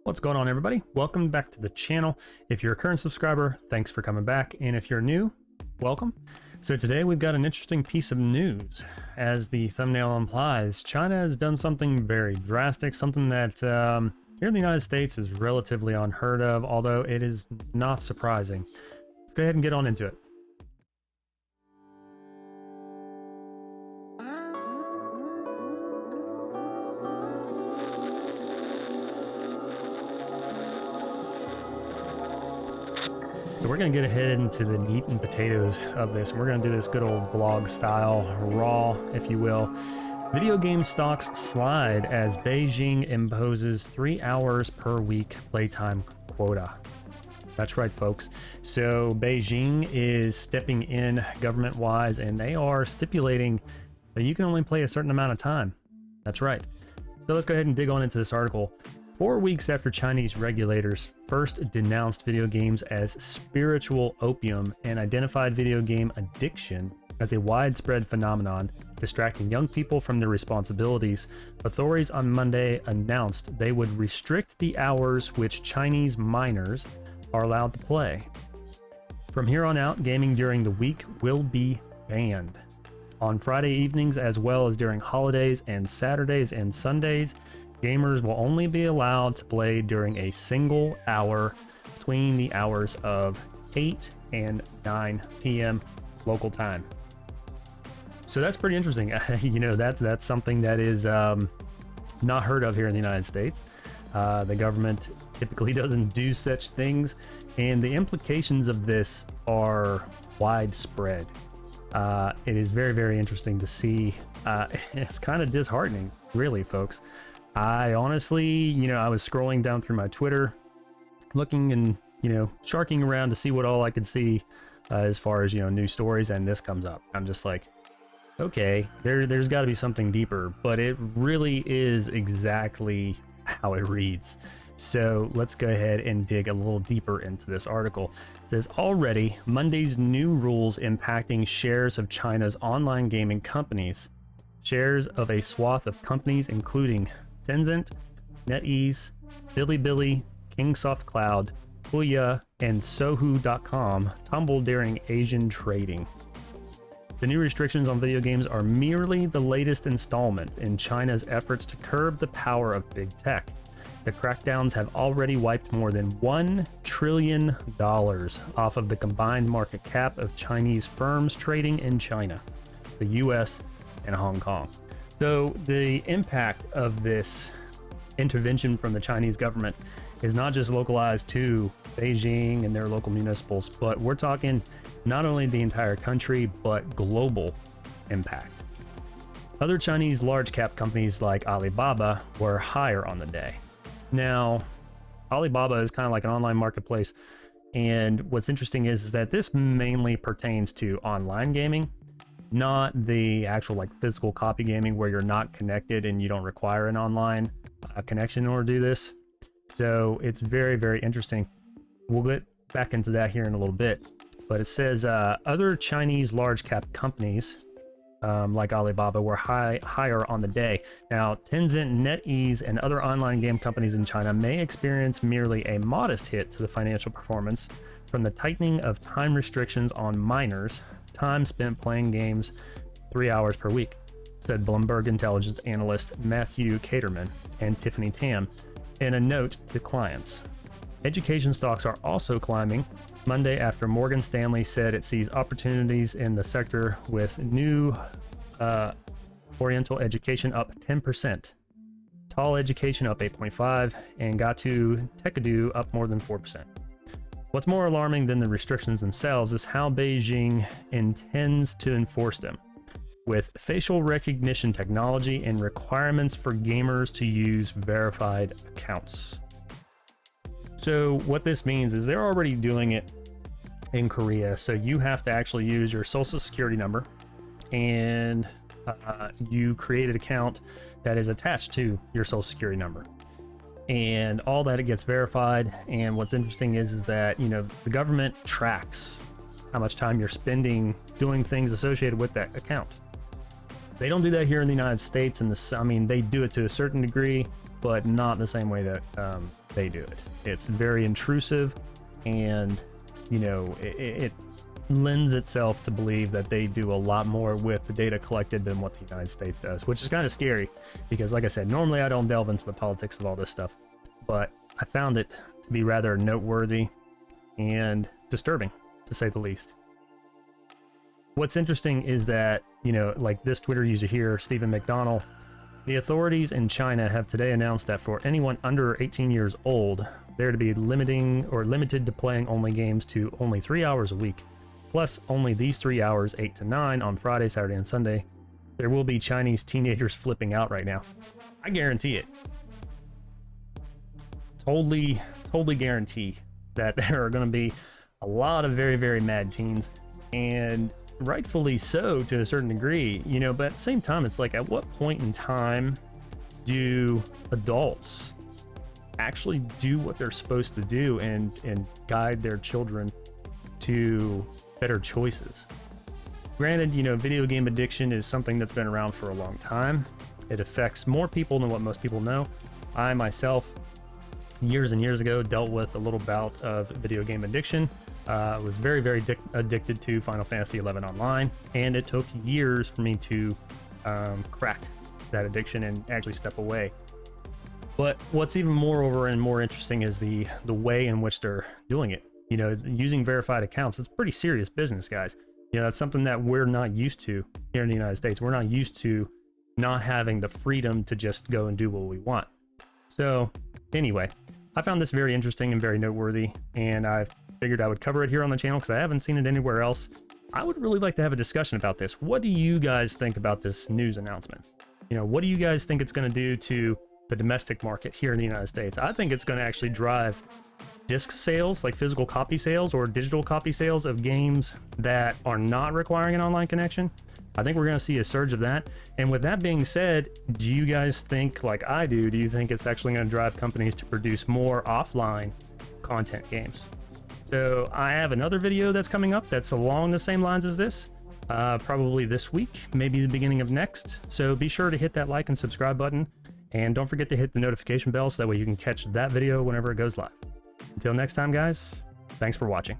What's going on, everybody? Welcome back to the channel. If you're a current subscriber, thanks for coming back, and if you're new, welcome. So today we've got an interesting piece of news. As the thumbnail implies, China has done something very drastic, something that here in the United States is relatively unheard of, although it is not surprising. Let's go ahead and get on into it. So we're going to get ahead into the meat and potatoes of this, and we're going to do this good old vlog style, raw, if you will. Video game stocks slide as Beijing imposes 3 hours per week playtime quota. That's right, folks. So Beijing is stepping in government-wise, and they are stipulating that you can only play a certain amount of time. That's right. So let's go ahead and dig on into this article. 4 weeks after Chinese regulators first denounced video games as spiritual opium and identified video game addiction as a widespread phenomenon, distracting young people from their responsibilities, authorities on Monday announced they would restrict the hours which Chinese minors are allowed to play. From here on out, gaming during the week will be banned. On Friday evenings, as well as during holidays and Saturdays and Sundays, gamers will only be allowed to play during a single hour between the hours of 8 and 9 p.m. local time. So that's pretty interesting. You know, that's something that is not heard of here in the United States. The government typically doesn't do such things, and the implications of this are widespread. It is very, very interesting to see. It's kind of disheartening, really, folks. I honestly, I was scrolling down through my Twitter, looking and, sharking around to see what all I could see as far as, news stories, and this comes up. I'm just like, okay, there's got to be something deeper, but it really is exactly how it reads. So let's go ahead and dig a little deeper into this article. It says, already, Monday's new rules impacting shares of China's online gaming companies. Shares of a swath of companies including Tencent, NetEase, Bilibili, Kingsoft Cloud, Ouya, and Sohu.com tumbled during Asian trading. The new restrictions on video games are merely the latest installment in China's efforts to curb the power of big tech. The crackdowns have already wiped more than $1 trillion off of the combined market cap of Chinese firms trading in China, the US, and Hong Kong. So the impact of this intervention from the Chinese government is not just localized to Beijing and their local municipals, but we're talking not only the entire country, but global impact. Other Chinese large cap companies like Alibaba were higher on the day. Now, Alibaba is kind of like an online marketplace, and what's interesting is that this mainly pertains to online gaming, not the actual physical copy gaming where you're not connected and you don't require an online connection in order to do this. So it's very, very interesting. We'll get back into that here in a little bit, but it says other Chinese large cap companies like Alibaba were higher on the day. Now, Tencent, NetEase, and other online game companies in China may experience merely a modest hit to the financial performance from the tightening of time restrictions on minors' time spent playing games 3 hours per week, said Bloomberg intelligence analyst Matthew Caterman and Tiffany Tam in a note to clients. Education stocks are also climbing Monday after Morgan Stanley said it sees opportunities in the sector with new Oriental education up 10%, Tall Education up 8.5%, and Gaotu Techedu up more than 4%. What's more alarming than the restrictions themselves is how Beijing intends to enforce them, with facial recognition technology and requirements for gamers to use verified accounts. So what this means is they're already doing it in Korea. So you have to actually use your social security number, and you create an account that is attached to your social security number. And all that, it gets verified. And what's interesting is that, the government tracks how much time you're spending doing things associated with that account. They don't do that here in the United States, and I mean, they do it to a certain degree, but not the same way that they do it. It's very intrusive, and you know, it lends itself to believe that they do a lot more with the data collected than what the United States does, which is kind of scary because, like I said, normally I don't delve into the politics of all this stuff, but I found it to be rather noteworthy and disturbing, to say the least. What's interesting is that, you know, like this Twitter user here, Stephen McDonald, the authorities in China have today announced that for anyone under 18 years old, they're to be limited to playing only games to only 3 hours a week, plus only these 3 hours, 8 to 9, on Friday, Saturday, and Sunday. There will be Chinese teenagers flipping out right now. I guarantee it. Totally guarantee that there are going to be a lot of very, very mad teens, and rightfully so to a certain degree, you know, but at the same time, it's like, at what point in time do adults actually do what they're supposed to do and guide their children to better choices? Granted, you know, video game addiction is something that's been around for a long time. It affects more people than what most people know. I myself, years and years ago, dealt with a little bout of video game addiction. Was very, very addicted to Final Fantasy XI Online, and it took years for me to crack that addiction and actually step away. But what's even moreover and more interesting is the way in which they're doing it. You know, using verified accounts, it's pretty serious business, guys. You know, that's something that we're not used to here in the United States. We're not used to not having the freedom to just go and do what we want. So anyway, I found this very interesting and very noteworthy, and I figured I would cover it here on the channel because I haven't seen it anywhere else. I would really like to have a discussion about this. What do you guys think about this news announcement? You know, what do you guys think it's going to do to the domestic market here in the United States? I think it's going to actually drive disc sales, like physical copy sales or digital copy sales of games that are not requiring an online connection. I think we're going to see a surge of that. And with that being said, do you guys think, like I do you think it's actually going to drive companies to produce more offline content games? So I have another video that's coming up that's along the same lines as this, probably this week, maybe the beginning of next. So be sure to hit that like and subscribe button, and don't forget to hit the notification bell so that way you can catch that video whenever it goes live. Until next time, guys, thanks for watching.